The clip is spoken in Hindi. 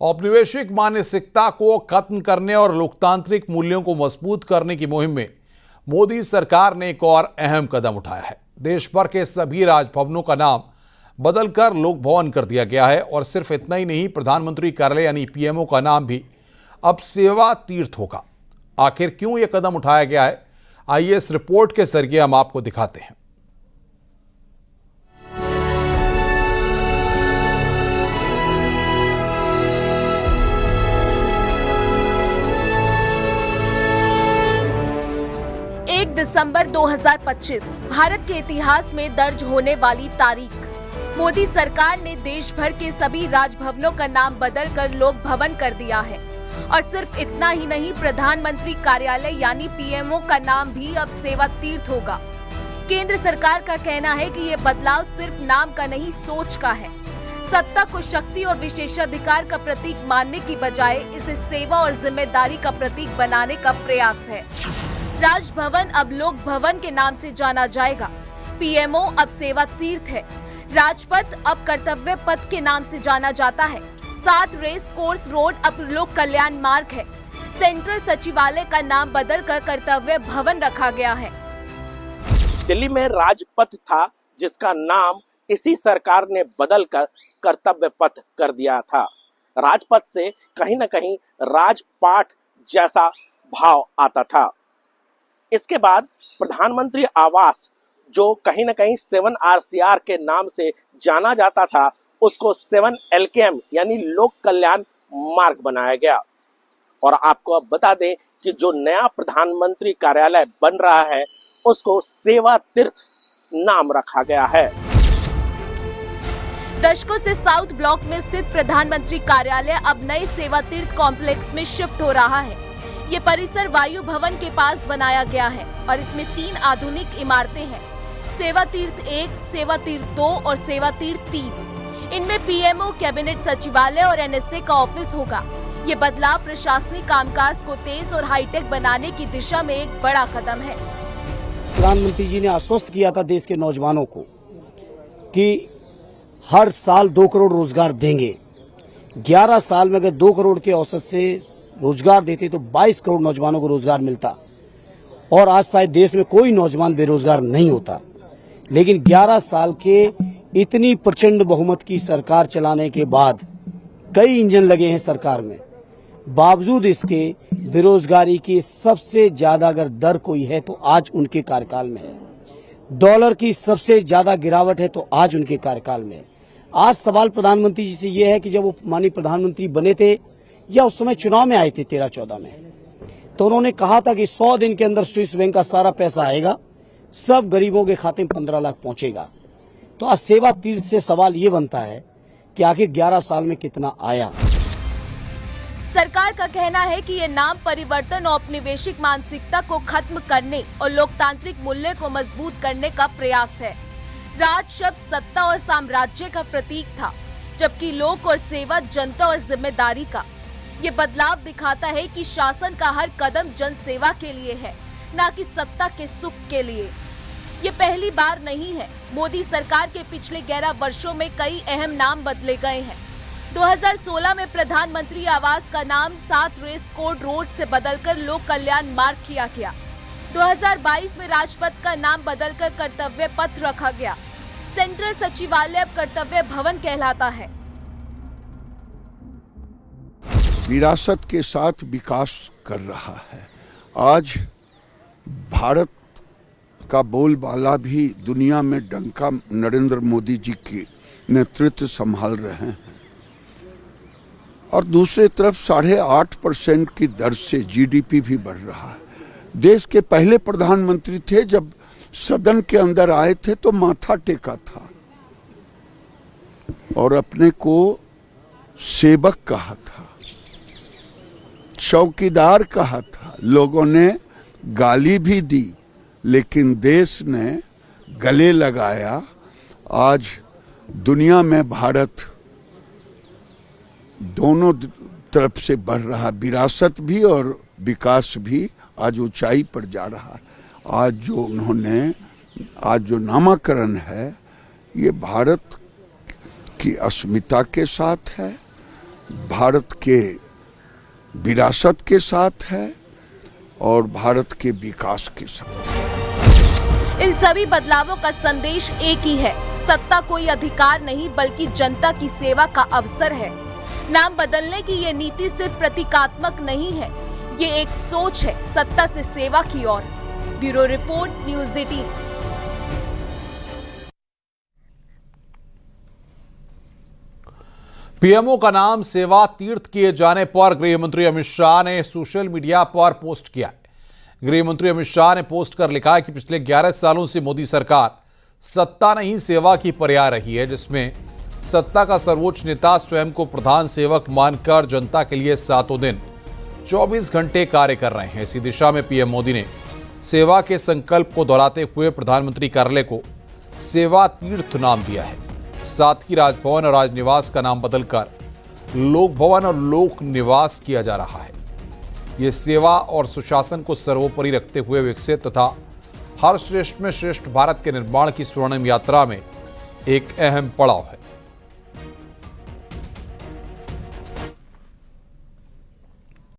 औपनिवेशिक मानसिकता को खत्म करने और लोकतांत्रिक मूल्यों को मजबूत करने की मुहिम में मोदी सरकार ने एक और अहम कदम उठाया है। देश भर के सभी राजभवनों का नाम बदलकर लोक भवन कर दिया गया है और सिर्फ इतना ही नहीं, प्रधानमंत्री कार्यालय यानी पीएमओ का नाम भी अब सेवा तीर्थ होगा। आखिर क्यों यह कदम उठाया गया है, आइए इस रिपोर्ट के जरिए हम आपको दिखाते हैं। दिसंबर 2025 भारत के इतिहास में दर्ज होने वाली तारीख। मोदी सरकार ने देश भर के सभी राजभवनों का नाम बदलकर लोक भवन कर दिया है और सिर्फ इतना ही नहीं, प्रधानमंत्री कार्यालय यानी पीएमओ का नाम भी अब सेवा तीर्थ होगा। केंद्र सरकार का कहना है कि ये बदलाव सिर्फ नाम का नहीं, सोच का है। सत्ता को शक्ति और विशेषाधिकार का प्रतीक मानने की बजाय इसे सेवा और जिम्मेदारी का प्रतीक बनाने का प्रयास है। राजभवन अब लोक भवन के नाम से जाना जाएगा। पीएमओ अब सेवा तीर्थ है। राजपथ अब कर्तव्य पथ के नाम से जाना जाता है। 7 रेस कोर्स रोड अब लोक कल्याण मार्ग है। सेंट्रल सचिवालय का नाम बदलकर कर्तव्य भवन रखा गया है। दिल्ली में राजपथ था, जिसका नाम इसी सरकार ने बदलकर कर्तव्य पथ कर दिया था। राजपथ से कहीं न कहीं राजपाठ जैसा भाव आता था। इसके बाद प्रधानमंत्री आवास, जो कहीं न कहीं 7RCR के नाम से जाना जाता था, उसको 7LKM यानी लोक कल्याण मार्ग बनाया गया। और आपको अब बता दें कि जो नया प्रधानमंत्री कार्यालय बन रहा है, उसको सेवा तीर्थ नाम रखा गया है। दशकों से साउथ ब्लॉक में स्थित प्रधानमंत्री कार्यालय अब नए सेवा तीर्थ कॉम्प्लेक्स में शिफ्ट हो रहा है। ये परिसर वायु भवन के पास बनाया गया है और इसमें 3 आधुनिक इमारतें हैं, सेवा तीर्थ 1, सेवा तीर्थ 2 और सेवा तीर्थ 3। इनमें पीएमओ, कैबिनेट सचिवालय और एनएसए का ऑफिस होगा। ये बदलाव प्रशासनिक कामकाज को तेज और हाईटेक बनाने की दिशा में एक बड़ा कदम है। प्रधानमंत्री जी ने आश्वस्त किया था देश के नौजवानों को कि हर साल 2 करोड़ रोजगार देंगे। 11 साल में अगर 2 करोड़ के औसत से रोजगार देते तो 22 करोड़ नौजवानों को रोजगार मिलता और आज शायद देश में कोई नौजवान बेरोजगार नहीं होता। लेकिन 11 साल के इतनी प्रचंड बहुमत की सरकार चलाने के बाद कई इंजन लगे हैं सरकार में, बावजूद इसके बेरोजगारी की सबसे ज्यादा अगर दर कोई है तो आज उनके कार्यकाल में है। डॉलर की सबसे ज्यादा गिरावट है तो आज उनके कार्यकाल में है। आज सवाल प्रधानमंत्री जी से यह है कि जब वो माननीय प्रधानमंत्री बने थे या उस समय चुनाव में आए थे 13-14 में, तो उन्होंने कहा था कि 100 दिन के अंदर स्विस बैंक का सारा पैसा आएगा, सब गरीबों के खाते में 15 लाख पहुंचेगा। तो आज सेवा तीर्थ से सवाल ये बनता है कि आखिर 11 साल में कितना आया। सरकार का कहना है कि ये नाम परिवर्तन और औपनिवेशिक मानसिकता को खत्म करने और लोकतांत्रिक मूल्य को मजबूत करने का प्रयास है। राज शब्द सत्ता और साम्राज्य का प्रतीक था, जबकि लोक और सेवा जनता और जिम्मेदारी का। ये बदलाव दिखाता है कि शासन का हर कदम जन सेवा के लिए है, न कि सत्ता के सुख के लिए। ये पहली बार नहीं है। मोदी सरकार के पिछले 11 वर्षों में कई अहम नाम बदले गए हैं। 2016 में प्रधानमंत्री आवास का नाम 7 रेस कोर्स रोड से बदलकर लोक कल्याण मार्ग किया गया। 2022 में राजपथ का नाम बदलकर कर्तव्य पथ रखा गया। सेंट्रल सचिवालय अब कर्तव्य भवन कहलाता है। विरासत के साथ विकास कर रहा है। आज भारत का बोलबाला भी दुनिया में डंका नरेंद्र मोदी जी के नेतृत्व संभाल रहे हैं और दूसरी तरफ 8.5% की दर से जीडीपी भी बढ़ रहा है। देश के पहले प्रधानमंत्री थे, जब सदन के अंदर आए थे तो माथा टेका था और अपने को सेवक कहा था, चौकीदार कहा था। लोगों ने गाली भी दी, लेकिन देश ने गले लगाया। आज दुनिया में भारत दोनों तरफ से बढ़ रहा, विरासत भी और विकास भी आज ऊंचाई पर जा रहा है। आज जो नामाकरण है, ये भारत की अस्मिता के साथ है भारत के विरासत के साथ है और भारत के विकास के साथ है। इन सभी बदलावों का संदेश एक ही है, सत्ता कोई अधिकार नहीं बल्कि जनता की सेवा का अवसर है। नाम बदलने की ये नीति सिर्फ प्रतीकात्मक नहीं है, ये एक सोच है सत्ता से सेवा की ओर। Bureau report, news 18। पीएमओ का नाम सेवा तीर्थ किए जाने पर गृह मंत्री अमित शाह ने सोशल मीडिया पर पोस्ट किया है। गृह मंत्री अमित शाह ने पोस्ट कर लिखा है कि पिछले 11 सालों से मोदी सरकार सत्ता नहीं सेवा की पर्याय रही है, जिसमें सत्ता का सर्वोच्च नेता स्वयं को प्रधान सेवक मानकर जनता के लिए सातों दिन 24 घंटे कार्य कर रहे हैं। इसी दिशा में पीएम मोदी ने सेवा के संकल्प को दोहराते हुए प्रधानमंत्री कार्यालय को सेवा तीर्थ नाम दिया है। साथ ही राजभवन और राजनिवास का नाम बदलकर लोक भवन और लोक निवास किया जा रहा है। ये सेवा और सुशासन को सर्वोपरि रखते हुए विकसित तथा हर श्रेष्ठ में श्रेष्ठ भारत के निर्माण की स्वर्णिम यात्रा में एक अहम पड़ाव है।